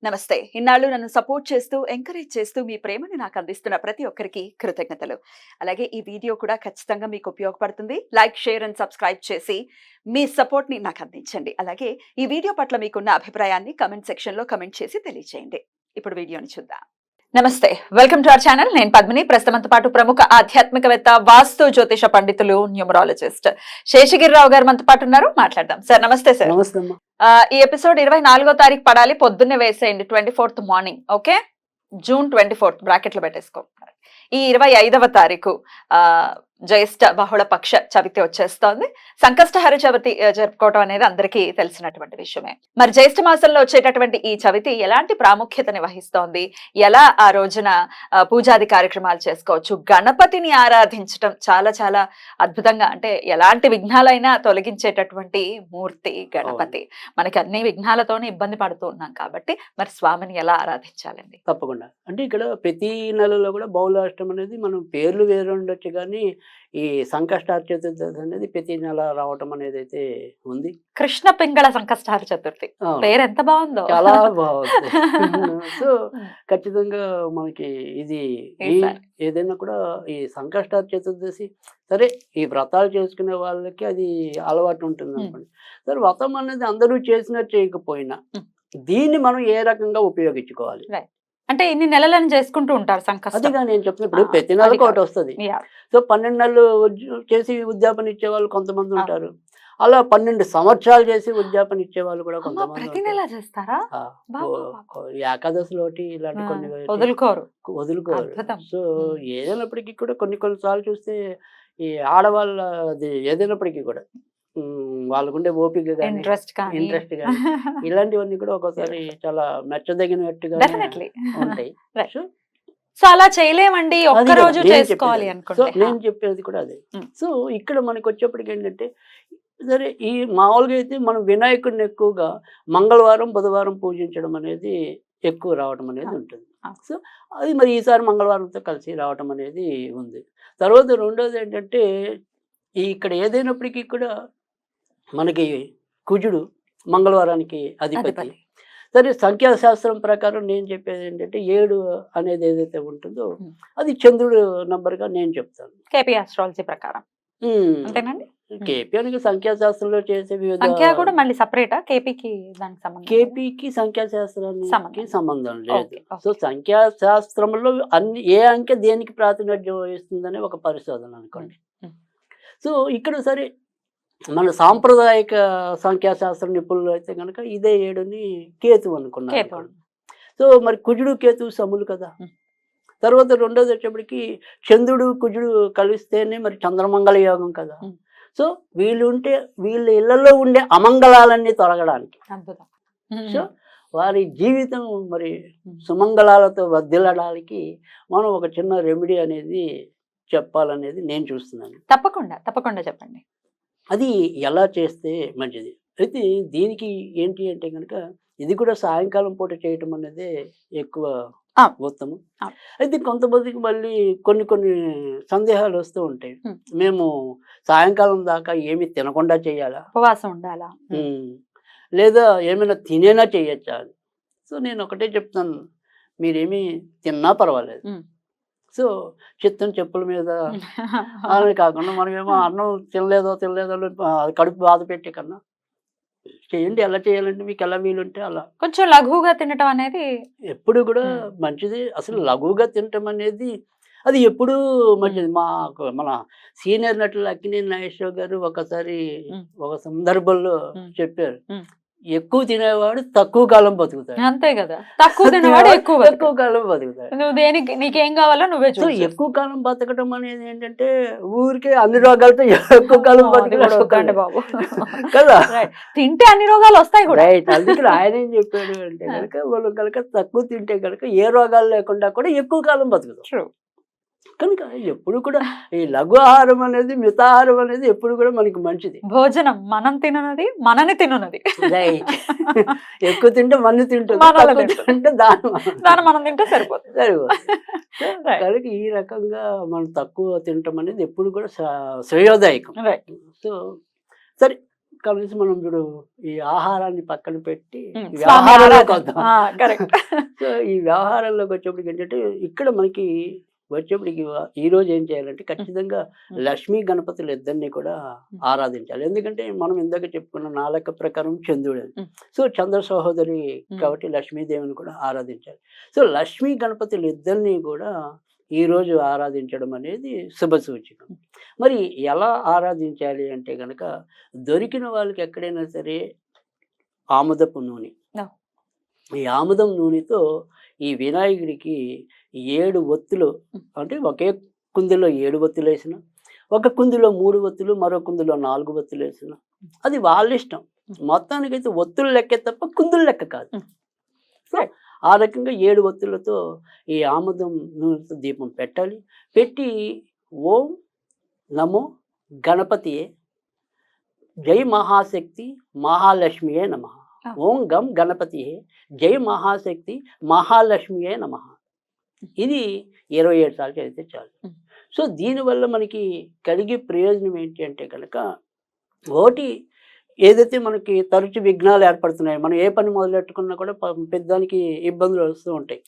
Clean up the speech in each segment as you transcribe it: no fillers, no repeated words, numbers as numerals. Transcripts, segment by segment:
నమస్తే. ఇన్నాళ్ళు నన్ను సపోర్ట్ చేస్తూ, ఎంకరేజ్ చేస్తూ మీ ప్రేమని నాకు అందిస్తున్న ప్రతి ఒక్కరికి కృతజ్ఞతలు. అలాగే ఈ వీడియో కూడా ఖచ్చితంగా మీకు ఉపయోగపడుతుంది. లైక్, షేర్ అండ్ సబ్స్క్రైబ్ చేసి మీ సపోర్ట్‌ని నాకు అందించండి. అలాగే ఈ వీడియో పట్ల మీకున్న అభిప్రాయాన్ని కామెంట్ సెక్షన్‌లో కామెంట్ చేసి తెలియజేయండి. ఇప్పుడు వీడియోని చూద్దాం. నమస్తే, వెల్కమ్ టు అవర్ ఛానల్. నేను పద్మిని. ప్రస్తుతంతో పాటు ప్రముఖ ఆధ్యాత్మికవేత్త, వాస్తు జ్యోతిష పండితులు, న్యూమరాలజిస్ట్ శేషగిరిరావు గారు మనతో పాటు ఉన్నారు. మాట్లాడదాం. సార్ నమస్తే. సార్ నమస్తే. ఈ ఎపిసోడ్ 24వ తారీఖు పడాలి, పొద్దున్నే వేసేయండి. 24th morning. Okay, June 24 బ్రాకెట్లు పెట్టేసుకో. ఈ 25వ తారీఖు జ్యేష్ఠ బహుళ పక్ష చవితి వచ్చేస్తోంది. సంకష్టహర చవితి జరుపుకోవడం అనేది అందరికీ తెలిసినటువంటి విషయమే. మరి జ్యేష్ఠ మాసంలో వచ్చేటటువంటి ఈ చవితి ఎలాంటి ప్రాముఖ్యతని వహిస్తోంది, ఎలా ఆ రోజున పూజాది కార్యక్రమాలు చేసుకోవచ్చు, గణపతిని ఆరాధించడం చాలా చాలా అద్భుతంగా, అంటే ఎలాంటి విఘ్నాలైనా తొలగించేటటువంటి మూర్తి గణపతి. మనకి అన్ని విఘ్నాలతోనే ఇబ్బంది పడుతూ ఉన్నాం కాబట్టి మరి స్వామిని ఎలా ఆరాధించాలండి? తప్పకుండా. అంటే ఇక్కడ ప్రతి నెలలో కూడా బహుళాష్టమి అనేది మనం పేర్లు వేరు ఉండొచ్చు, కానీ ఈ సంకష్టహర చతుర్దశి అనేది ప్రతి నెల రావటం అనేది అయితే ఉంది. కృష్ణ పింగళ సంకష్టహర చతుర్థి పేరు ఎంత బాగుందో, చాలా బాగుంది. సో ఖచ్చితంగా మనకి ఇది ఏదైనా కూడా ఈ సంకష్టహర చతుర్దశి, సరే ఈ వ్రతాలు చేసుకునే వాళ్ళకి అది అలవాటు ఉంటుంది అనుకోండి. సరే, వ్రతం అనేది అందరూ చేసినట్టు చేయకపోయినా దీన్ని మనం ఏ రకంగా ఉపయోగించుకోవాలి అంటే ఇన్ని నెలలను చేసుకుంటూ ఉంటారు సంకష్టం. అదిగా నేను చెప్తున్నా. ఇప్పుడు ప్రతి నెలకు ఒకటి వస్తుంది. సో 12 నెలలు చేసి ఉద్యాపన ఇచ్చే వాళ్ళు కొంతమంది ఉంటారు. అలా 12 సంవత్సరాలు చేసి ఉద్యాపన ఇచ్చే వాళ్ళు కూడా కొంతమంది. ప్రతి నెల చేస్తారా? ఏకాదశిలో ఇలాంటి కొన్ని వదులుకోరు. సో ఏదైనప్పటికీ కూడా కొన్ని సార్లు చూస్తే ఈ ఆడవాళ్ళ అది ఏదైనప్పటికీ కూడా వాళ్ళకుండే ఓపిక కానీ ఇంట్రెస్ట్ కానీ ఇలాంటివన్నీ కూడా ఒక్కోసారి చాలా మెచ్చదగినట్టుగా ఉంటాయి. సో అలా చేయలేమండి, ఒక్క రోజు చేసుకోవాలి అనుకుంటే. నేను చెప్పేది కూడా అదే. సో ఇక్కడ మనకి వచ్చేప్పటికి ఏంటంటే, సరే ఈ మామూలుగా అయితే మనం వినాయకుడిని ఎక్కువగా మంగళవారం బుధవారం పూజించడం అనేది ఎక్కువ రావడం అనేది ఉంటుంది. సో అది మరి ఈసారి మంగళవారంతో కలిసి రావటం అనేది ఉంది. తర్వాత రెండోది ఏంటంటే, ఇక్కడ ఏదైనప్పటికీ కూడా మనకి కుజుడు మంగళవారానికి అధిపతి. సరే, సంఖ్యాశాస్త్రం ప్రకారం నేను చెప్పేది ఏంటంటే 7 అనేది ఏదైతే ఉంటుందో అది చంద్రుడు నంబర్గా నేను చెప్తాను. కేపీ ఆస్ట్రాలజీ ప్రకారం అంతేనండి. కేపీ అనేది సంఖ్యాశాస్త్రంలో చేసే కూడా మళ్ళీ సపరేటా? కేపీకి దానికి సంబంధం? కేపీకి సంఖ్యాశాస్త్రానికి సంబంధం లేదు. సో సంఖ్యాశాస్త్రంలో అన్ని ఏ అంకె దేనికి ప్రాతినిధ్యం వహిస్తుందనే ఒక పరిశోధన అనుకోండి. సో ఇక్కడ సరే మన సాంప్రదాయక సంఖ్యాశాస్త్ర నిపుణులు అయితే కనుక ఇదే 7ని కేతు అనుకున్నారు. సో మరి కుజుడు కేతు సములు కదా. తర్వాత రెండోది వచ్చేప్పటికి చంద్రుడు కుజుడు కలిస్తేనే మరి చంద్రమంగళ యోగం కదా. సో వీళ్ళ ఇళ్లలో ఉండే అమంగళాలన్నీ తొలగడానికి, సో వారి జీవితం మరి సుమంగళాలతో వర్ధిల్లడానికి మనం ఒక చిన్న రెమెడీ అనేది చెప్పాలనేది నేను చూస్తున్నాను. తప్పకుండా చెప్పండి. అది ఎలా చేస్తే మంచిది అయితే దీనికి ఏంటి అంటే కనుక ఇది కూడా సాయంకాలం పూట చేయటం అనేది ఎక్కువ ఉత్తమం. అయితే కొంతమందికి మళ్ళీ కొన్ని సందేహాలు వస్తూ ఉంటాయి. మేము సాయంకాలం దాకా ఏమి తినకుండా చేయాలా, ఉపవాసం ఉండాలా, లేదా ఏమైనా తినేనా చేయొచ్చా అని. సో నేను ఒకటే చెప్తాను, మీరేమీ తిన్నా పర్వాలేదు. సో చిత్తం చెప్పుల మీద అని కాకుండా మనమేమో అన్నం తినలేదో కడుపు బాధ పెట్టే కన్నా చేయండి. ఎలా చేయాలంటే మీకు ఎలా వీలుంటే అలా కొంచెం లఘువుగా తినటం అనేది ఎప్పుడు కూడా మంచిది. అసలు లఘువుగా తినటం అనేది అది ఎప్పుడూ మంచిది. మన సీనియర్ నటులు అక్కినేని నాగేశ్వరరావు గారు ఒకసారి ఒక సందర్భంలో చెప్పారు, ఎక్కువ తినేవాడు తక్కువ కాలం బతుకుతాడు. అంతే కదా, తక్కువ తినేవాడు ఎక్కువ కాలం బతుకుతాడు. నువ్వు దేనికి నీకేం కావాలో నువ్వే చూడు. ఎక్కువ కాలం బతకడం అనేది ఏంటంటే ఊరికే అన్ని రోగాలతో ఎక్కువ కాలం బతకడం బాబు కదా. తింటే అన్ని రోగాలు వస్తాయి కూడా. అందుకే ఆయన ఏం చెప్పాడు అంటే కనుక వాళ్ళు కనుక తక్కువ తింటే కనుక ఏ రోగాలు లేకుండా కూడా ఎక్కువ కాలం బతుకుతాం. కనుక ఎప్పుడు కూడా ఈ లఘు ఆహారం అనేది మితాహారం అనేది ఎప్పుడు కూడా మనకి మంచిది. భోజనం మనం తినది మనని తినది. ఎక్కువ తింటే మన తింటుంది, దాన్ని మనం తింటే సరిపోతుంది. కనుక ఈ రకంగా మనం తక్కువ తినటం అనేది ఎప్పుడు కూడా శ్రేయోదాయకం. సో సరే, కనీసం మనం ఇప్పుడు ఈ ఆహారాన్ని పక్కన పెట్టి స్వామి వ్యవహారంలోకి ఆరాధన. వద్దాం. కరెక్ట్. సో ఈ వ్యవహారంలోకి వచ్చేప్పటికి ఏంటంటే ఇక్కడ మనకి వచ్చేప్పటికి ఈ రోజు ఏం చేయాలంటే ఖచ్చితంగా లక్ష్మీ గణపతులు ఇద్దరిని కూడా ఆరాధించాలి. ఎందుకంటే మనం ఇందాక చెప్పుకున్న నా లెక్క ప్రకారం చంద్రుడు అని. సో చంద్ర సహోదరి కాబట్టి లక్ష్మీదేవిని కూడా ఆరాధించాలి. సో లక్ష్మీ గణపతులు ఇద్దరిని కూడా ఈ రోజు ఆరాధించడం అనేది శుభ సూచకం. మరి ఎలా ఆరాధించాలి అంటే గనక దొరికిన వాళ్ళకి ఎక్కడైనా సరే ఆముదపు నూనె, ఈ ఆముదం నూనెతో ఈ వినాయకుడికి 7 ఒత్తులు, అంటే ఒకే కుందిలో 7 ఒత్తులు వేసిన, ఒక కుందిలో 3 ఒత్తులు, మరో కుందిలో 4 ఒత్తులు వేసిన, అది వాళ్ళ ఇష్టం. మొత్తానికైతే ఒత్తులు లెక్కే తప్ప కుందులు లెక్క కాదు. సో ఆ రకంగా 7 ఒత్తులతో ఈ ఆముదం నూనెతో దీపం పెట్టాలి. పెట్టి ఓం నమో గణపతియే, జై మహాశక్తి మహాలక్ష్మియే నమః, ఓం గం గణపతియే, జై మహాశక్తి మహాలక్ష్మియే నమః. ఇది 27 సార్లు చదివితే చాలు. సో దీనివల్ల మనకి కలిగే ప్రయోజనం ఏంటి అంటే కనుక, ఒకటి ఏదైతే మనకి తరచు విఘ్నాలు ఏర్పడుతున్నాయి, మనం ఏ పని మొదలెట్టుకున్నా కూడా పెద్దానికి ఇబ్బందులు వస్తూ ఉంటాయి.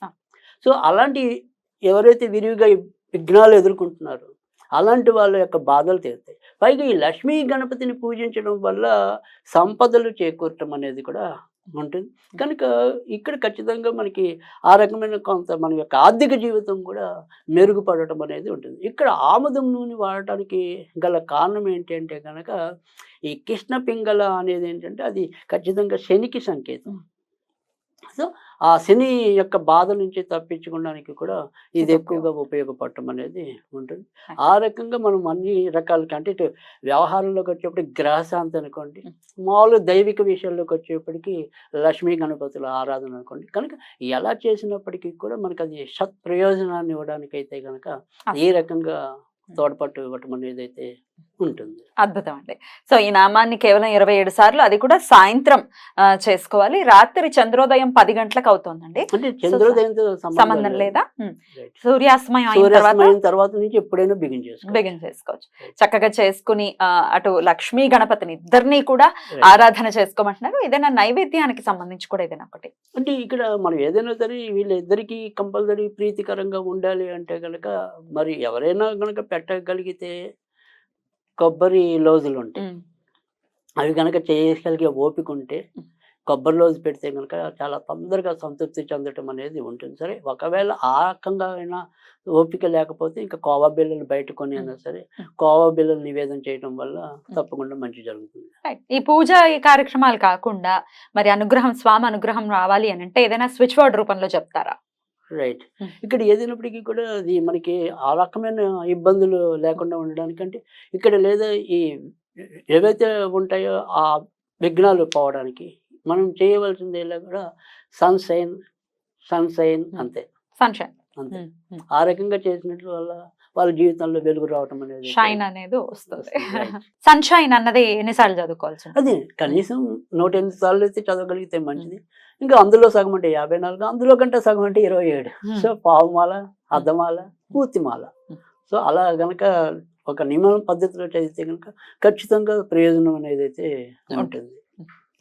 సో అలాంటి ఎవరైతే విరివిగా విఘ్నాలు ఎదుర్కొంటున్నారో అలాంటి వాళ్ళ యొక్క బాధలు తీరుతాయి. పైగా ఈ లక్ష్మీ గణపతిని పూజించడం వల్ల సంపదలు చేకూరటం అనేది కూడా ఉంటుంది. కనుక ఇక్కడ ఖచ్చితంగా మనకి ఆ రకమైన కొంత మన యొక్క ఆర్థిక జీవితం కూడా మెరుగుపడటం అనేది ఉంటుంది. ఇక్కడ ఆముదం నూనె వాడటానికి గల కారణం ఏంటి అంటే కనుక, ఈ కృష్ణ పింగళ అనేది ఏంటంటే అది ఖచ్చితంగా శనికి సంకేతం. సో ఆ శని యొక్క బాధ నుంచి తప్పించుకోవడానికి కూడా ఇది ఎక్కువగా ఉపయోగపడటం అనేది ఉంటుంది. ఆ రకంగా మనం అన్ని రకాలకి, అంటే ఇటు వ్యవహారంలోకి వచ్చేప్పటికి గ్రహశాంతి అనుకోండి, మామూలు దైవిక విషయాల్లోకి వచ్చేప్పటికి లక్ష్మీ గణపతుల ఆరాధన అనుకోండి, కనుక ఎలా చేసినప్పటికీ కూడా మనకు అది సత్ ప్రయోజనాన్ని ఇవ్వడానికి అయితే కనుక ఈ రకంగా తోడ్పాటు ఇవ్వటం అనేది అయితే ఉంటుంది. అద్భుతం అండి. సో ఈ నామాన్ని కేవలం 27 సార్లు, అది కూడా సాయంత్రం చేసుకోవాలి. రాత్రి చంద్రోదయం 10 గంటలకు అవుతుందండి. అంటే చంద్రోదయంతో సంబంధం లేదా? సూర్యాస్తమయం తర్వాత నుంచి ఎప్పుడైనా బిగిన్ చేసుకోవచ్చు. చక్కగా చేసుకుని అటు లక్ష్మీ గణపతిని ఇద్దరిని కూడా ఆరాధన చేసుకోమంటున్నారు. ఏదైనా నైవేద్యానికి సంబంధించి కూడా ఏదైనా ఒకటి, అంటే ఇక్కడ మనం ఏదైనా సరే వీళ్ళిద్దరికి కంపల్సరీ ప్రీతికరంగా ఉండాలి అంటే కనుక, మరి ఎవరైనా కనుక పెట్టగలిగితే కొబ్బరి లోజులు ఉంటాయి, అవి కనుక చేయగలిగే ఓపిక ఉంటే కొబ్బరి లోజు పెడితే కనుక చాలా తొందరగా సంతృప్తి చెందటం అనేది ఉంటుంది. సరే ఒకవేళ ఆ రకంగా అయినా ఓపిక లేకపోతే ఇంకా కోవా బిళ్ళలు బయట కొని అయినా సరే కోవా బిళ్ళలు నివేదన చేయడం వల్ల తప్పకుండా మంచి జరుగుతుంది. ఈ పూజ ఈ కార్యక్రమాలు కాకుండా మరి అనుగ్రహం, స్వామి అనుగ్రహం రావాలి అని అంటే ఏదైనా స్విచ్ వర్డ్ రూపంలో చెప్తారా? రైట్. ఇక్కడ ఏదైనప్పటికీ కూడా అది మనకి ఆ రకమైన ఇబ్బందులు లేకుండా ఉండడానికంటే ఇక్కడ లేదా ఈ ఏవైతే ఉంటాయో ఆ విఘ్నాలు పోవడానికి మనం చేయవలసింది ఎలా కూడా సన్షైన్ అంతే. సన్షైన్ అంతే. ఆ రకంగా చేసినట్లు వల్ల వాళ్ళ జీవితంలో వెలుగు రావటం అనేది, షైన్ అనేది వస్తుంది. సన్షైన్ అన్నది ఎన్నిసార్లు చదువుకోవాల్సి? అది కనీసం 108 సార్లు అయితే చదవగలిగితే మంచిది. ఇంకా అందులో సగం అంటే 54, అందులో కంటే సగం అంటే 27. సో పావుమాల, అర్ధమాల, పూర్తిమాల. సో అలా గనక ఒక నియమ పద్ధతిలో చదివితే కనుక ఖచ్చితంగా ప్రయోజనం అనేది అయితే ఉంటుంది.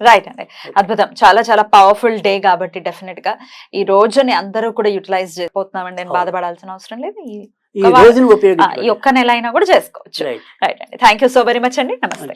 రైట్ అండి, అద్భుతం. చాలా చాలా పవర్ఫుల్ డే కాబట్టి డెఫినెట్ గా ఈ రోజుని అందరూ కూడా యూటిలైజ్ చేయబోతున్నామండి. నేను బాధపడాల్సిన అవసరం లేదు. ఈ ఒక్క నెల అయినా కూడా చేసుకోవచ్చు. రైట్ అండి, thank you so very much అండి. నమస్తే.